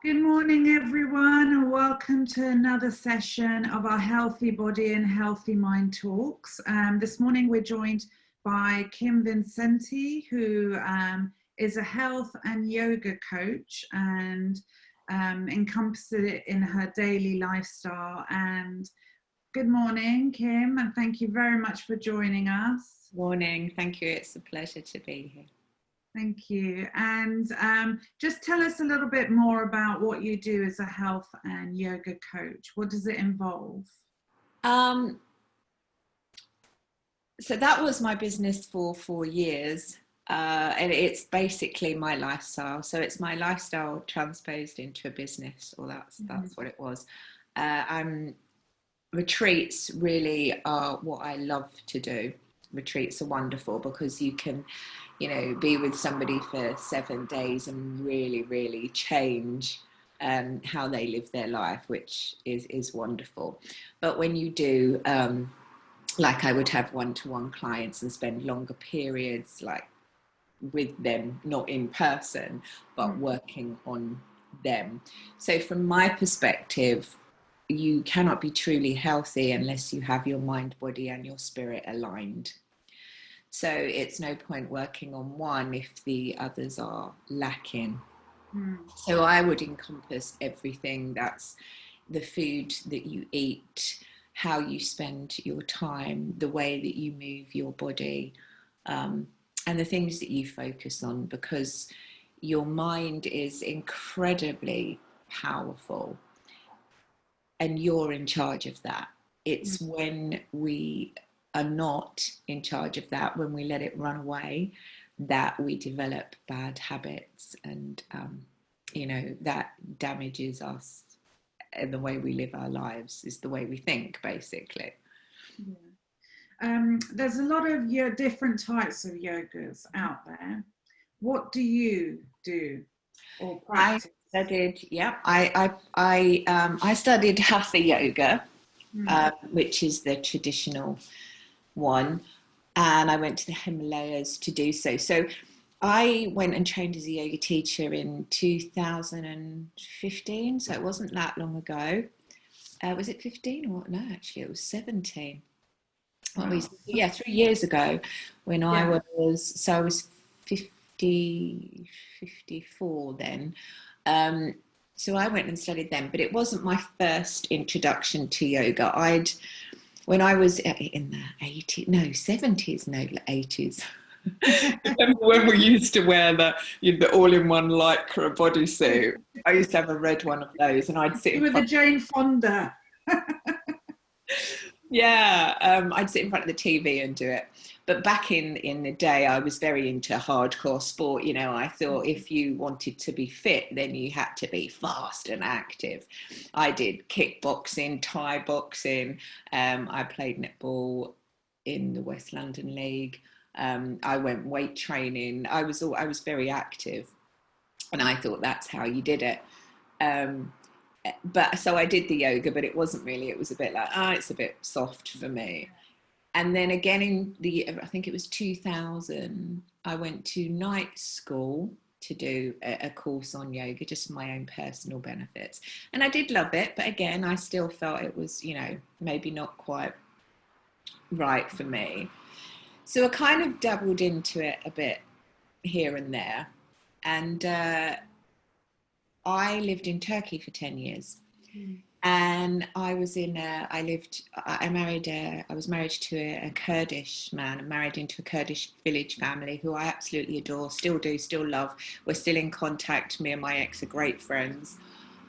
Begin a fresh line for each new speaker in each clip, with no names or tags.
Good morning, everyone, and welcome to another session of our Healthy Body and Healthy Mind Talks. This morning we're joined by Kym Vincenti, who is a health and yoga coach and encompasses it in her daily lifestyle. And good morning, Kym, and thank you very much for joining us.
Morning, thank you. It's a pleasure to be here.
Thank you. And just tell us a little bit more about what you do as a health and yoga coach. What does it involve?
So that was my business for 4 years. And it's basically my lifestyle. So it's my lifestyle transposed into a business, or that's what it was. Retreats really are what I love to do. Retreats are wonderful because you can, be with somebody for 7 days and really change how they live their life, which is wonderful. But when you do, like I would have one-to-one clients and spend longer periods like with them, not in person, but working on them. So from my perspective, you cannot be truly healthy unless you have your mind, body, and your spirit aligned. So it's no point working on one if the others are lacking. So I would encompass everything. That's the food that you eat, how you spend your time, the way that you move your body, and the things that you focus on, because your mind is incredibly powerful and you're in charge of that. It's when we are not in charge of that, when we let it run away, that we develop bad habits, and that damages us. And the way we live our lives is the way we think, basically.
There's a lot of different types of yogas out there. What do you do or practice?
I studied hatha yoga, which is the traditional one, and I went to the Himalayas to do so. So I went and trained as a yoga teacher in 2015, so it wasn't that long ago. Was it 15 or no, actually it was 17. Wow. 3 years ago, when I was 54 then. So I went and studied them, but it wasn't my first introduction to yoga. When I was in the 80s. Remember when we used to wear the all-in-one lycra bodysuit? I used to have a red one of those, and I'd sit
with the Jane Fonda.
I'd sit in front of the TV and do it. But back in the day, I was very into hardcore sport. I thought if you wanted to be fit, then you had to be fast and active. I did kickboxing, Thai boxing. I played netball in the West London League. I went weight training. I was very active, and I thought that's how you did it. But so I did the yoga, but it wasn't really. It was a bit like, it's a bit soft for me. And then again I think it was 2000, I went to night school to do a course on yoga, just for my own personal benefits. And I did love it, but again, I still felt it was, maybe not quite right for me. So I kind of dabbled into it a bit here and there. And I lived in Turkey for 10 years. And I was married to a Kurdish man. I'm married into a Kurdish village family who I absolutely adore, still do, still love. We're still in contact. Me and my ex are great friends.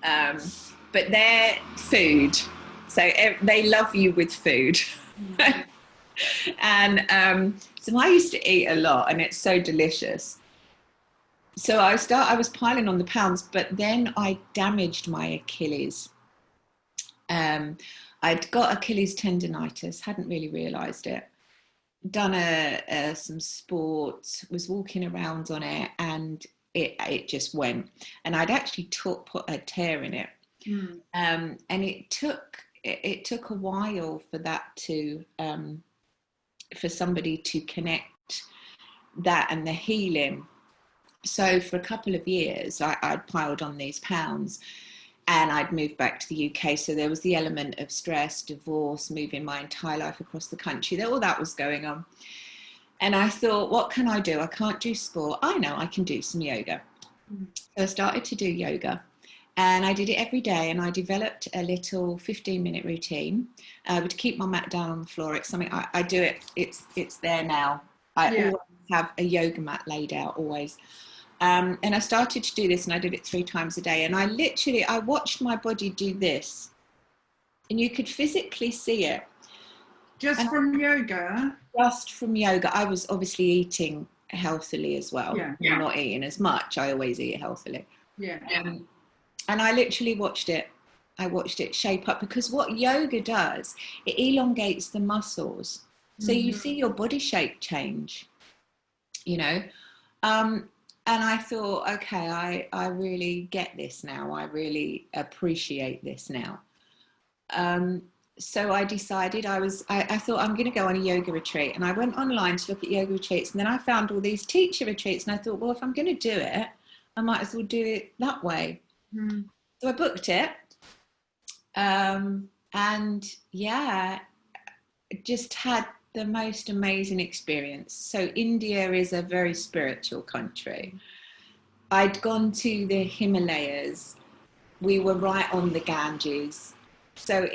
But their food, so they love you with food. And so I used to eat a lot, and it's so delicious. So I was piling on the pounds, but then I damaged my Achilles. I'd got Achilles tendonitis, hadn't really realised it. Done some sport, was walking around on it, and it just went. And I'd actually put a tear in it. And it took a while for that to for somebody to connect that and the healing So for a couple of years, I'd piled on these pounds, and I'd moved back to the UK. So there was the element of stress, divorce, moving my entire life across the country. All that was going on. And I thought, what can I do? I can't do sport. I know I can do some yoga. So I started to do yoga, and I did it every day, and I developed a little 15-minute routine. I would keep my mat down on the floor. It's something I do it. It's there now. I always have a yoga mat laid out, always. And I started to do this, and I did it 3 times a day. And I watched my body do this, and you could physically see it.
Just from yoga?
Just from yoga. I was obviously eating healthily as well. I'm not eating as much. I always eat healthily. And I literally watched it. I watched it shape up, because what yoga does, it elongates the muscles. So you see your body shape change, you know. And I thought, okay, I really get this now. I really appreciate this now. So I decided I thought I'm going to go on a yoga retreat, and I went online to look at yoga retreats, and then I found all these teacher retreats, and I thought, well, if I'm going to do it, I might as well do it that way. So I booked it, and just had the most amazing experience. So India is a very spiritual country. I'd gone to the Himalayas. We were right on the Ganges. So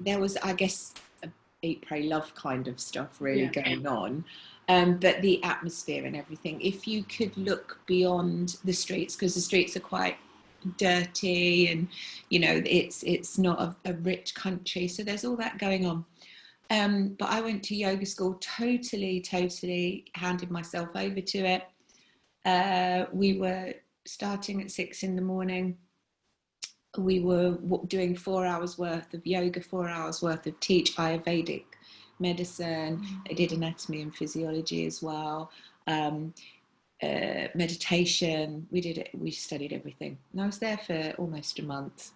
there was, I guess, a eat, pray, love kind of stuff really going on. But the atmosphere and everything, if you could look beyond the streets, because the streets are quite dirty, and, you know, it's not a rich country. So there's all that going on. But I went to yoga school, totally handed myself over to it. We were starting at 6 a.m. We were doing 4 hours worth of yoga, 4 hours worth of Ayurvedic medicine. I did anatomy and physiology as well. Meditation. We studied everything. And I was there for almost a month.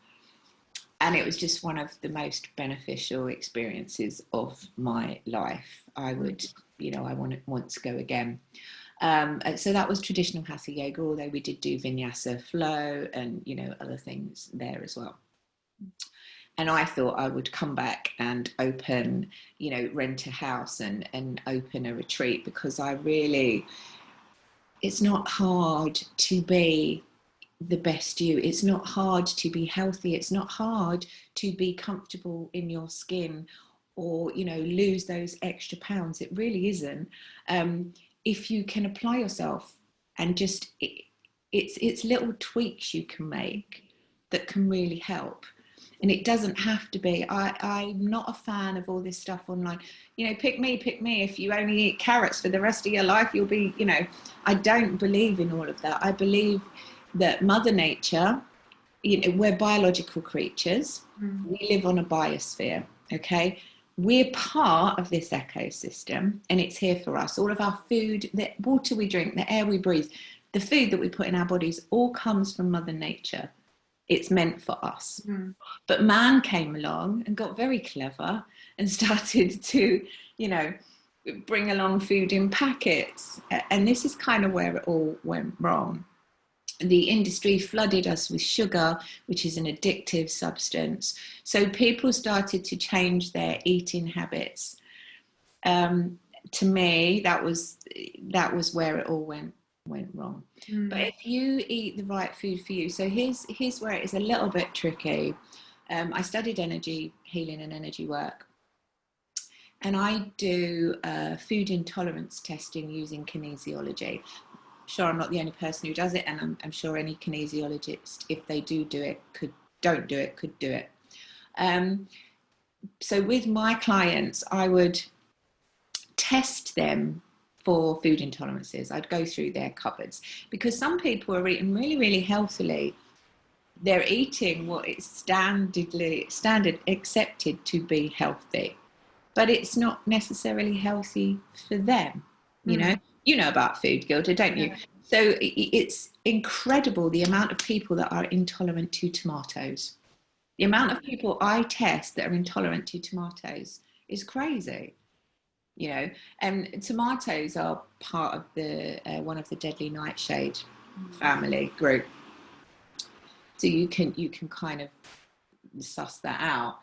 And it was just one of the most beneficial experiences of my life. I would, I want to go again. So that was traditional hatha yoga, although we did do vinyasa flow and, other things there as well. And I thought I would come back and open, rent a house and open a retreat, because it's not hard to be the best you. It's not hard to be healthy. It's not hard to be comfortable in your skin, or lose those extra pounds. It really isn't. If you can apply yourself, and just it's little tweaks you can make that can really help. And it doesn't have to be. I'm not a fan of all this stuff online. Pick me. If you only eat carrots for the rest of your life, you'll be. I don't believe in all of that. I believe that Mother Nature, we're biological creatures. We live on a biosphere, okay? We're part of this ecosystem, and it's here for us. All of our food, the water we drink, the air we breathe, the food that we put in our bodies, all comes from Mother Nature. It's meant for us. But man came along and got very clever and started to, bring along food in packets. And this is kind of where it all went wrong. The industry flooded us with sugar, which is an addictive substance. So people started to change their eating habits. To me, that was where it all went wrong. But if you eat the right food for you, so here's where it is a little bit tricky. I studied energy healing and energy work, and I do food intolerance testing using kinesiology. Sure, I'm not the only person who does it, and I'm sure any kinesiologist, if they do it, could do it. So with my clients, I would test them for food intolerances. I'd go through their cupboards, because some people are eating really, really healthily. They're eating what is standard accepted to be healthy, but it's not necessarily healthy for them, You know about food, Guilda, don't you? So it's incredible the amount of people that are intolerant to tomatoes. The amount of people I test that are intolerant to tomatoes is crazy. you know. And tomatoes are part of the one of the deadly nightshade family group, so you can kind of suss that out.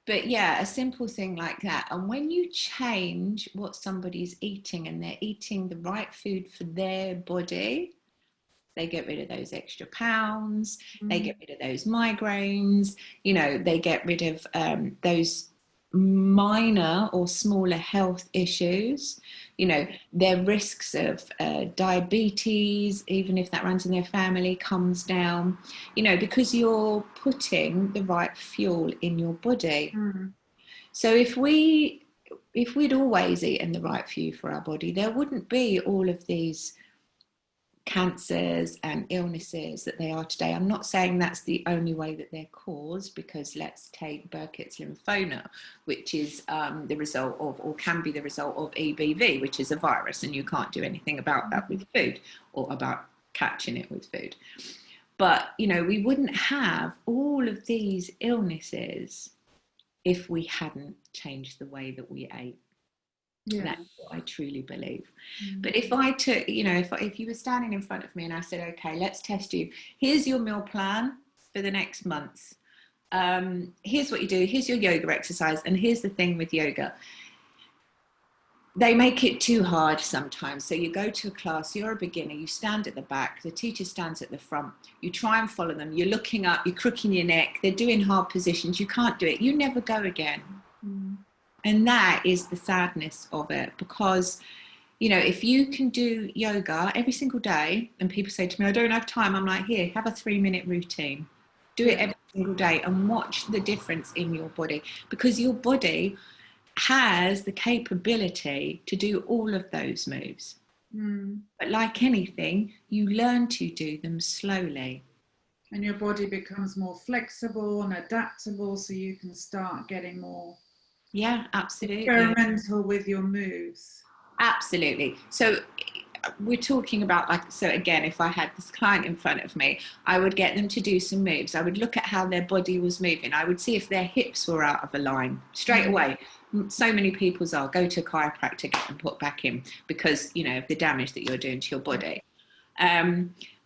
But yeah, a simple thing like that. And when you change what somebody's eating and they're eating the right food for their body, they get rid of those extra pounds, they get rid of those migraines, you know, they get rid of those minor or smaller health issues, you know, their risks of diabetes, even if that runs in their family, comes down, you know, because you're putting the right fuel in your body. So if we'd always eaten the right fuel for our body, there wouldn't be all of these cancers and illnesses that they are today. I'm not saying that's the only way that they're caused, because let's take Burkitt's lymphoma, which is the result of, or can be the result of, EBV, which is a virus, and you can't do anything about that with food, or about catching it with food. But, you know, we wouldn't have all of these illnesses if we hadn't changed the way that we ate. Yeah. That's what I truly believe. But if I took, you know, if you were standing in front of me and I said, okay, let's test you. Here's your meal plan for the next month. Here's what you do. Here's your yoga exercise. And here's the thing with yoga. They make it too hard sometimes. So you go to a class, you're a beginner, you stand at the back, the teacher stands at the front, you try and follow them, you're looking up, you're crooking your neck, they're doing hard positions, you can't do it, you never go again. And that is the sadness of it, because, you know, if you can do yoga every single day, and people say to me, I don't have time, I'm like, here, have a 3-minute routine. Do it every single day and watch the difference in your body, because your body has the capability to do all of those moves. But like anything, you learn to do them slowly.
And your body becomes more flexible and adaptable, so you can start getting more
absolutely
experimental with your moves.
Absolutely. So we're talking about, like, so again, if I had this client in front of me, I would get them to do some moves. I would look at how their body was moving. I would see if their hips were out of a line straight away. So many people's are, go to a chiropractor, get them put back in, because, you know, of the damage that you're doing to your body.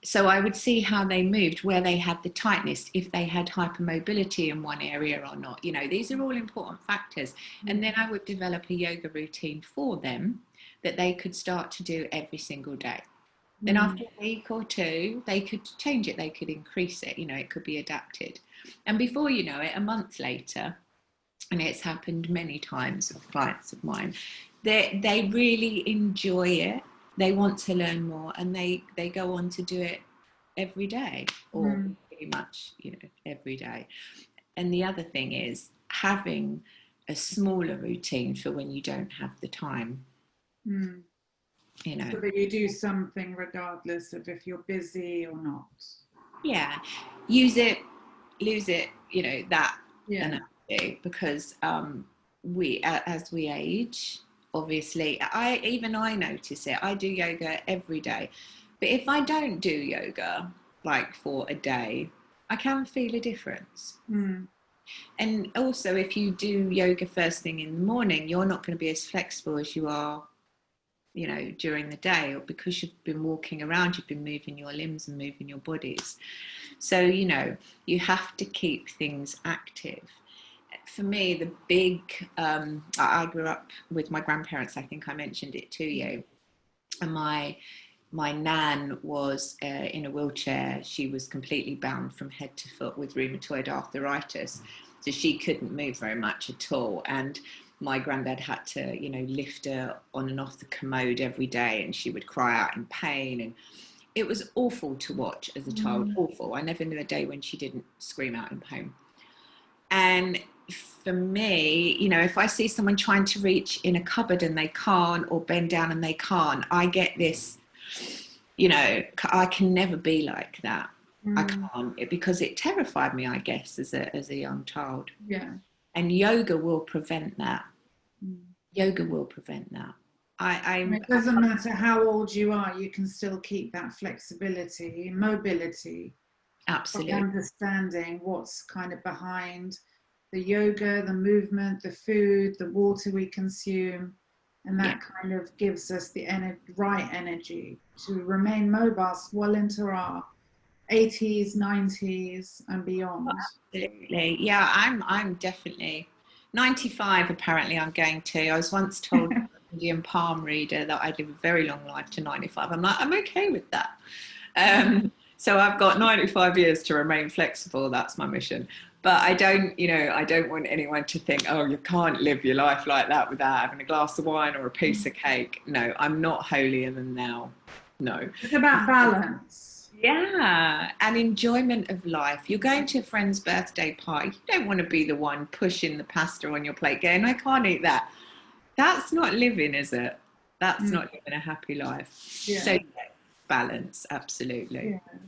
So I would see how they moved, where they had the tightness, if they had hypermobility in one area or not. You know, these are all important factors. And then I would develop a yoga routine for them that they could start to do every single day. Then after a week or two, they could change it, they could increase it, you know, it could be adapted. And before you know it, a month later, and it's happened many times with clients of mine, they really enjoy it. They want to learn more, and they go on to do it every day, or pretty much, you know, every day. And the other thing is having a smaller routine for when you don't have the time. You know,
so that you do something regardless of if you're busy or not.
Yeah, use it, lose it, you know, that analogy, because we, as we age, obviously, I notice it. I do yoga every day, but if I don't do yoga like for a day, I can feel a difference. And also, if you do yoga first thing in the morning, you're not going to be as flexible as you are, you know, during the day, or because you've been walking around, you've been moving your limbs and moving your bodies. So, you know, you have to keep things active. For me, the big, I grew up with my grandparents, I think I mentioned it to you, and my nan was in a wheelchair. She was completely bound from head to foot with rheumatoid arthritis, so she couldn't move very much at all. And my granddad had to, you know, lift her on and off the commode every day, and she would cry out in pain, and it was awful to watch as a child. Awful. I never knew a day when she didn't scream out in pain. And for me, you know, if I see someone trying to reach in a cupboard and they can't, or bend down and they can't, I get this, you know, I can never be like that. I can't, because it terrified me, I guess, as a young child. And yoga will prevent that. Yoga will prevent that.
It doesn't matter how old you are, you can still keep that flexibility, mobility.
Absolutely.
Understanding what's kind of behind the yoga, the movement, the food, the water we consume. And that kind of gives us the right energy to remain mobile well into our 80s, 90s and beyond.
Absolutely. Yeah, I'm definitely 95 apparently I'm going to. I was once told by an Indian palm reader that I'd live a very long life to 95. I'm like, I'm okay with that. So I've got 95 years to remain flexible. That's my mission. But I don't want anyone to think, oh, you can't live your life like that without having a glass of wine or a piece of cake. No, I'm not holier than thou. No.
It's about balance.
Yeah, and enjoyment of life. You're going to a friend's birthday party. You don't want to be the one pushing the pasta on your plate going, I can't eat that. That's not living, is it? That's not living a happy life.
Yeah.
So balance, absolutely.
Yeah.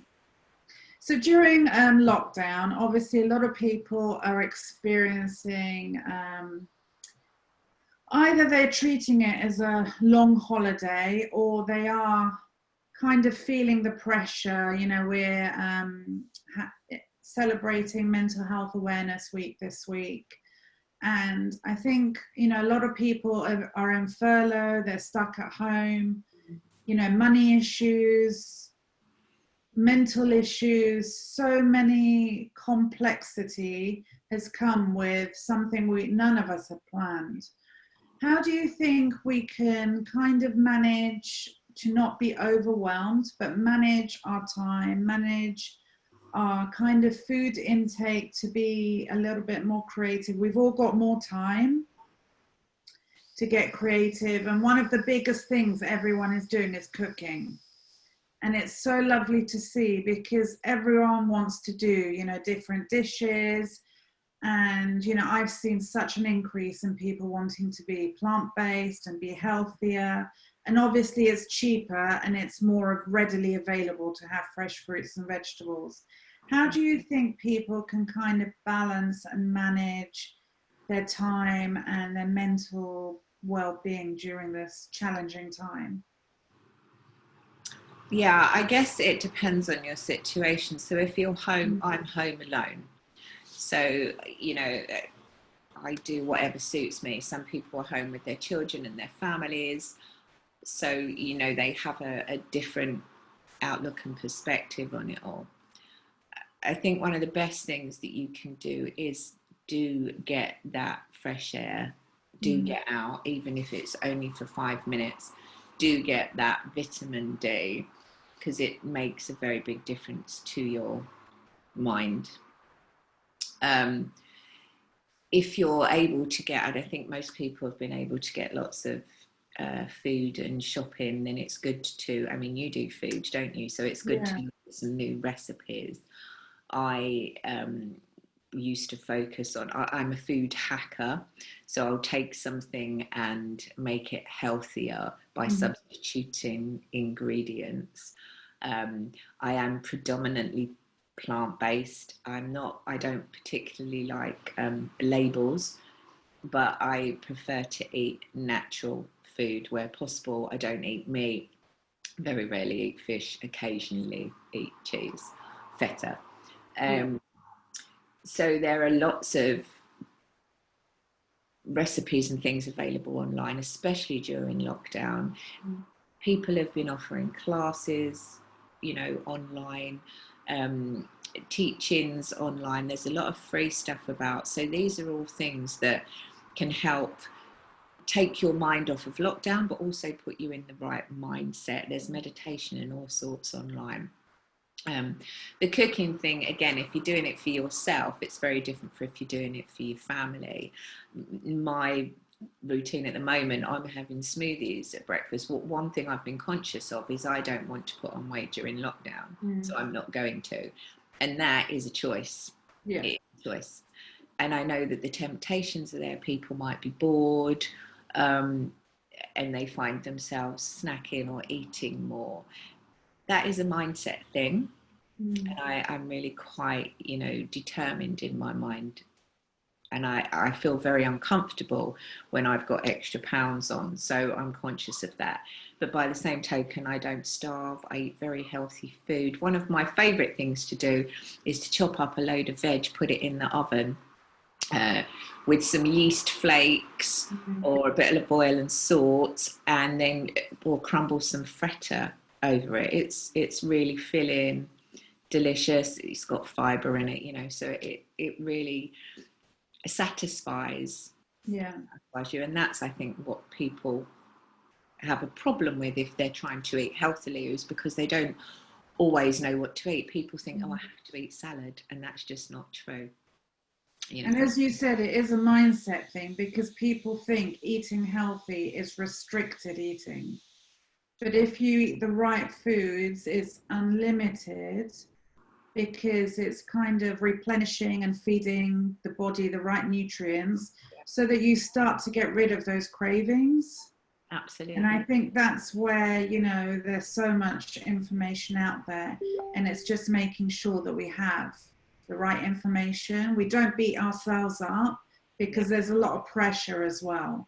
So during lockdown, obviously a lot of people are experiencing either they're treating it as a long holiday or they are kind of feeling the pressure. You know, we're celebrating Mental Health Awareness Week this week. And I think, you know, a lot of people are in furlough, they're stuck at home, you know, money issues, mental issues, so many complexity has come with something none of us had planned. How do you think we can kind of manage to not be overwhelmed, but manage our time, manage our kind of food intake to be a little bit more creative? We've all got more time to get creative. And one of the biggest things everyone is doing is cooking. And it's so lovely to see because everyone wants to do, you know, different dishes. And, you know, I've seen such an increase in people wanting to be plant-based and be healthier. And obviously it's cheaper and it's more readily available to have fresh fruits and vegetables. How do you think people can kind of balance and manage their time and their mental well-being during this challenging time?
Yeah, I guess it depends on your situation. So if you're home, I'm home alone. So, you know, I do whatever suits me. Some people are home with their children and their families. So, you know, they have a different outlook and perspective on it all. I think one of the best things that you can do is do get that fresh air, do get out, even if it's only for 5 minutes, do get that vitamin D, because it makes a very big difference to your mind. If you're able to get out, I think most people have been able to get lots of food and shopping, then it's good to, I mean, you do food, don't you? So it's good to look at some new recipes. I used to focus on, I'm a food hacker, so I'll take something and make it healthier by substituting ingredients. I am predominantly plant-based. I don't particularly like labels, but I prefer to eat natural food where possible. I don't eat meat, very rarely eat fish, occasionally eat cheese, feta. So there are lots of recipes and things available online, especially during lockdown. People have been offering classes, you know, online, teachings online. There's a lot of free stuff about. So these are all things that can help take your mind off of lockdown, but also put you in the right mindset. There's meditation and all sorts online. The cooking thing, again, if you're doing it for yourself, it's very different from if you're doing it for your family. My routine at the moment, I'm having smoothies at breakfast. One thing I've been conscious of is I don't want to put on weight during lockdown, so I'm not going to. And that is a choice. Yeah. It's a choice. And I know that the temptations are there. People might be bored and they find themselves snacking or eating more. That is a mindset thing. And I'm really quite, you know, determined in my mind. And I feel very uncomfortable when I've got extra pounds on. So I'm conscious of that. But by the same token, I don't starve. I eat very healthy food. One of my favourite things to do is to chop up a load of veg, put it in the oven, with some yeast flakes or a bit of oil and salt, and then we'll crumble some feta over it. It's really filling, delicious. It's got fibre in it, you know, so it really satisfies you. And that's, I think, what people have a problem with if they're trying to eat healthily, is because they don't always know what to eat. People think, oh, I have to eat salad, and that's just not true. You know?
And as you said, it is a mindset thing, because people think eating healthy is restricted eating. But if you eat the right foods, it's unlimited, because it's kind of replenishing and feeding the body the right nutrients, so that you start to get rid of those cravings.
Absolutely.
And I think that's where, you know, there's so much information out there, and it's just making sure that we have the right information. We don't beat ourselves up, because there's a lot of pressure as well.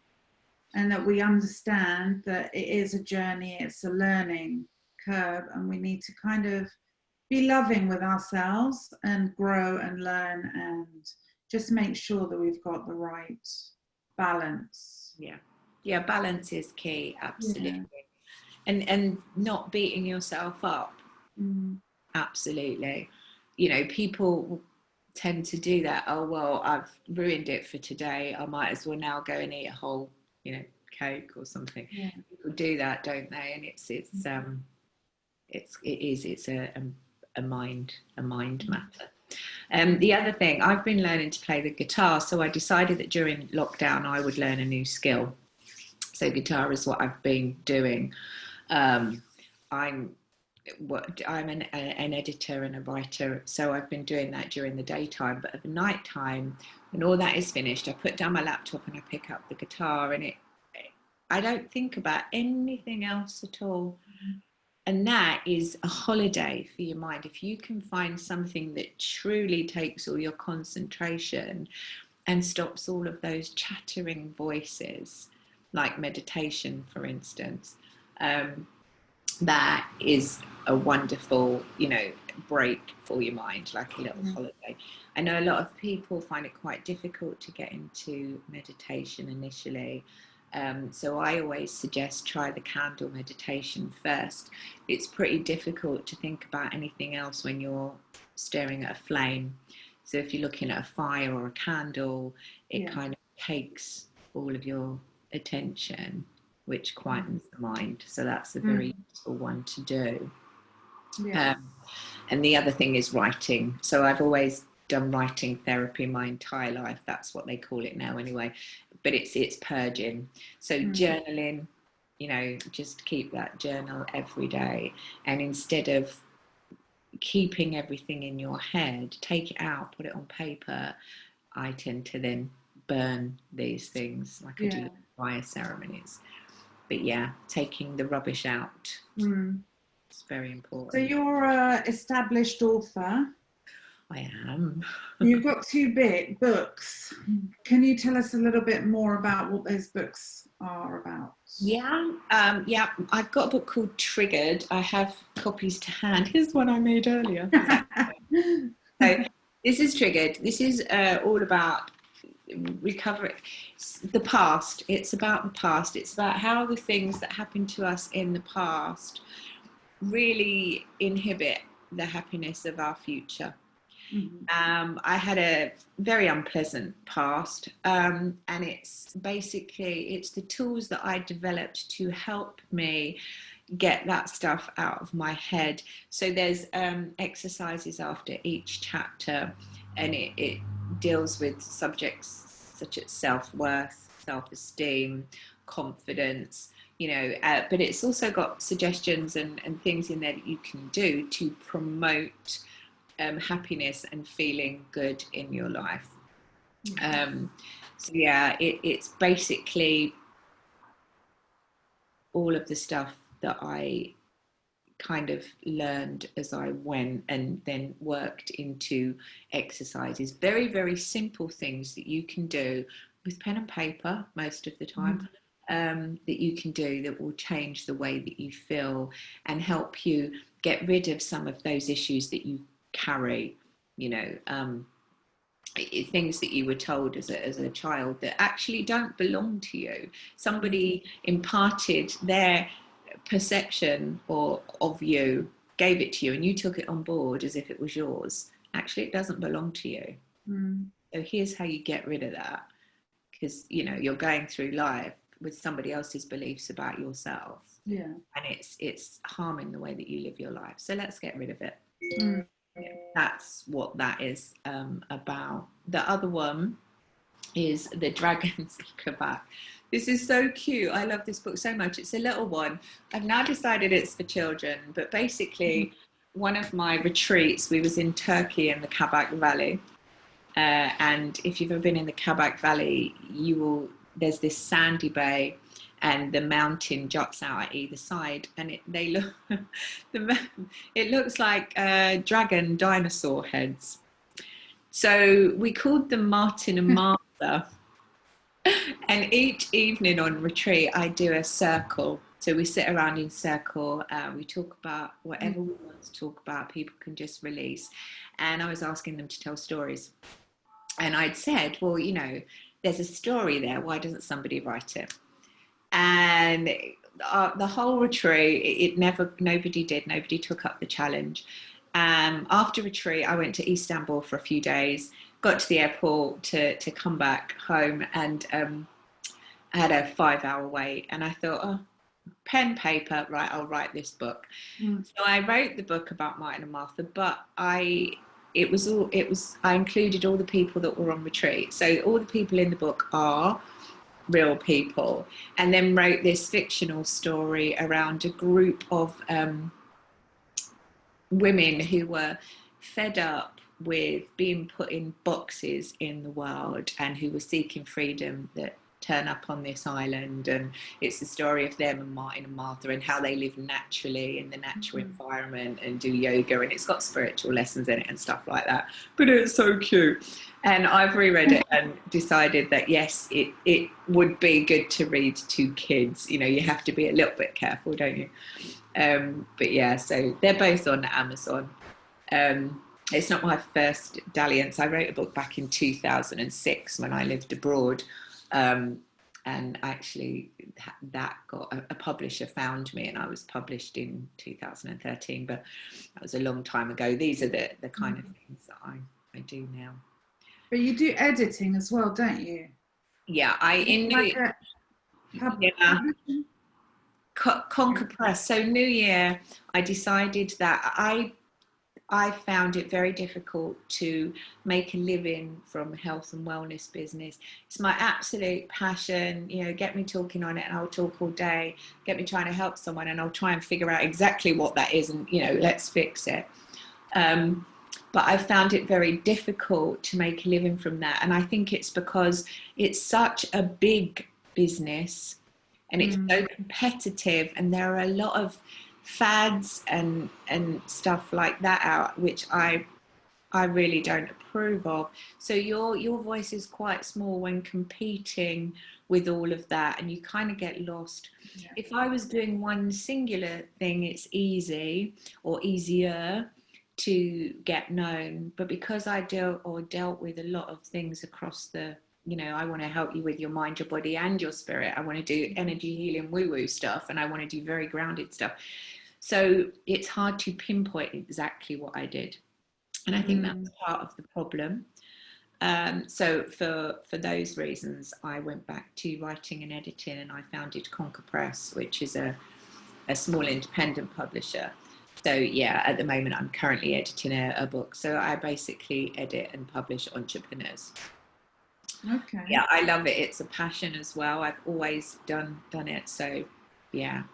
And that we understand that it is a journey, it's a learning curve, and we need to kind of be loving with ourselves and grow and learn, and just make sure that we've got the right balance.
Yeah, balance is key, absolutely. And not beating yourself up. Absolutely. You know, people tend to do that. Oh, well, I've ruined it for today, I might as well now go and eat a whole, you know, Coke or something. People do that, don't they? And it's a mind matter. The other thing, I've been learning to play the guitar, so I decided that during lockdown I would learn a new skill. So guitar is what I've been doing. I'm an editor and a writer, so I've been doing that during the daytime. But at the night time, when all that is finished, I put down my laptop and I pick up the guitar, and I don't think about anything else at all. And that is a holiday for your mind. If you can find something that truly takes all your concentration and stops all of those chattering voices, like meditation, for instance, that is a wonderful, you know, break for your mind, like a little holiday. I know a lot of people find it quite difficult to get into meditation initially. So I always suggest try the candle meditation first. It's pretty difficult to think about anything else when you're staring at a flame. So if you're looking at a fire or a candle, it kind of takes all of your attention, which quietens the mind. So that's a very useful one to do. And the other thing is writing. So I've always done writing therapy my entire life. That's what they call it now anyway. But it's purging. So journaling, you know, just keep that journal every day. And instead of keeping everything in your head, take it out, put it on paper. I tend to then burn these things, like I do fire ceremonies. But yeah, taking the rubbish out. It's very important.
So you're an established author.
I am.
You've got 2 big books. Can you tell us a little bit more about what those books are about?
Yeah, I've got a book called Triggered. I have copies to hand. Here's one I made earlier. So this is Triggered. This is all about recovery, the past. It's about the past. It's about how the things that happened to us in the past really inhibit the happiness of our future. I had a very unpleasant past, and it's the tools that I developed to help me get that stuff out of my head. So there's exercises after each chapter, and it deals with subjects such as self-worth, self-esteem, confidence, you know, but it's also got suggestions and things in there that you can do to promote happiness and feeling good in your life. So yeah, it's basically all of the stuff that I kind of learned as I went, and then worked into exercises, very, very simple things that you can do with pen and paper most of the time, that you can do that will change the way that you feel and help you get rid of some of those issues that you carry, you know, things that you were told as a child that actually don't belong to you. Somebody imparted their perception of you, gave it to you, and you took it on board as if it was yours. Actually, it doesn't belong to you. So here's how you get rid of that, because you're going through life with somebody else's beliefs about yourself, and it's harming the way that you live your life. So let's get rid of it. That's what that is about. The other one is The Dragons of Kabak. This is so cute. I love this book so much. It's a little one. I've now decided it's for children, but basically one of my retreats, we was in Turkey in the Kabak Valley. And if you've ever been in the Kabak Valley, there's this sandy bay, and the mountain juts out at either side, and it looks like dragon dinosaur heads. So we called them Martin and Martha. And each evening on retreat, I do a circle. So we sit around in circle, we talk about whatever we want to talk about, people can just release. And I was asking them to tell stories. And I'd said, well, there's a story there, why doesn't somebody write it? And the whole retreat, nobody took up the challenge. After retreat, I went to Istanbul for a few days, got to the airport to come back home, and I had a 5-hour wait, and I thought, pen, paper, right, I'll write this book. So I wrote the book about Martin and Martha, but I included all the people that were on retreat. So all the people in the book are real people, and then wrote this fictional story around a group of women who were fed up with being put in boxes in the world, and who were seeking freedom, that turn up on this island. And it's the story of them and Martin and Martha, and how they live naturally in the natural environment and do yoga, and it's got spiritual lessons in it and stuff like that, but it's so cute. And I've reread it and decided that yes, it would be good to read to kids. You have to be a little bit careful, don't you? But yeah, so they're both on Amazon. It's not my first dalliance. I wrote a book back in 2006 when I lived abroad. And actually that got a publisher found me, and I was published in 2013, but that was a long time ago. These are the kind of things that I do now.
But you do editing as well, don't you?
Yeah, Conquer Press. So New Year, I decided that I found it very difficult to make a living from health and wellness business. It's my absolute passion. Get me talking on it and I'll talk all day. Get me trying to help someone and I'll try and figure out exactly what that is, and let's fix it. But I found it very difficult to make a living from that. And I think it's because it's such a big business, and it's so competitive, and there are a lot of fads and stuff like that out, which I really don't approve of. So your voice is quite small when competing with all of that, and you kind of get lost. If I was doing one singular thing, it's easy or easier to get known, but because I dealt with a lot of things across the, I want to help you with your mind, your body and your spirit. I want to do energy healing, woo-woo stuff, and I want to do very grounded stuff. So it's hard to pinpoint exactly what I did. And I think that's part of the problem. So for those reasons, I went back to writing and editing, and I founded Conquer Press, which is a small independent publisher. So yeah, at the moment, I'm currently editing a book. So I basically edit and publish entrepreneurs.
Okay.
Yeah, I love it. It's a passion as well. I've always done it. So yeah.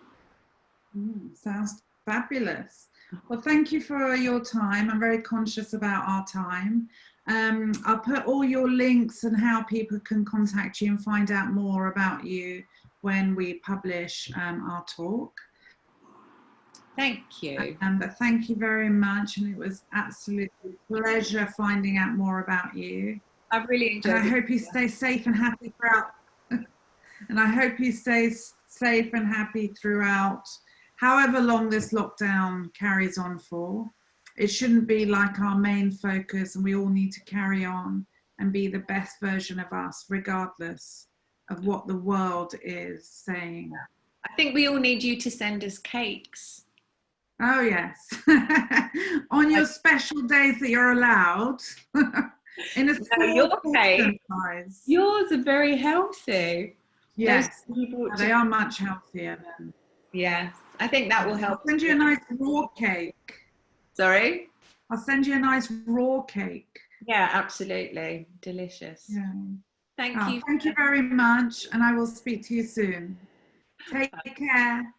Sounds fabulous. Well, thank you for your time. I'm very conscious about our time. I'll put all your links and how people can contact you and find out more about you when we publish our talk.
Thank you.
But thank you very much, and it was absolutely a pleasure finding out more about you.
I've really enjoyed it.
And I hope you stay safe and happy throughout. And I hope you stay safe and happy throughout however long this lockdown carries on for. It shouldn't be like our main focus, and we all need to carry on and be the best version of us, regardless of what the world is saying.
I think we all need you to send us cakes.
Oh yes. On your special days that you're allowed. In a small portion size.
Yours are very healthy.
Yes, they are much healthier than.
Yes, I think that will help.
I'll send you a nice raw cake.
Sorry?
I'll send you a nice raw cake.
Yeah, absolutely. Delicious.
Yeah.
Thank you.
Thank you very much, and I will speak to you soon. Take care.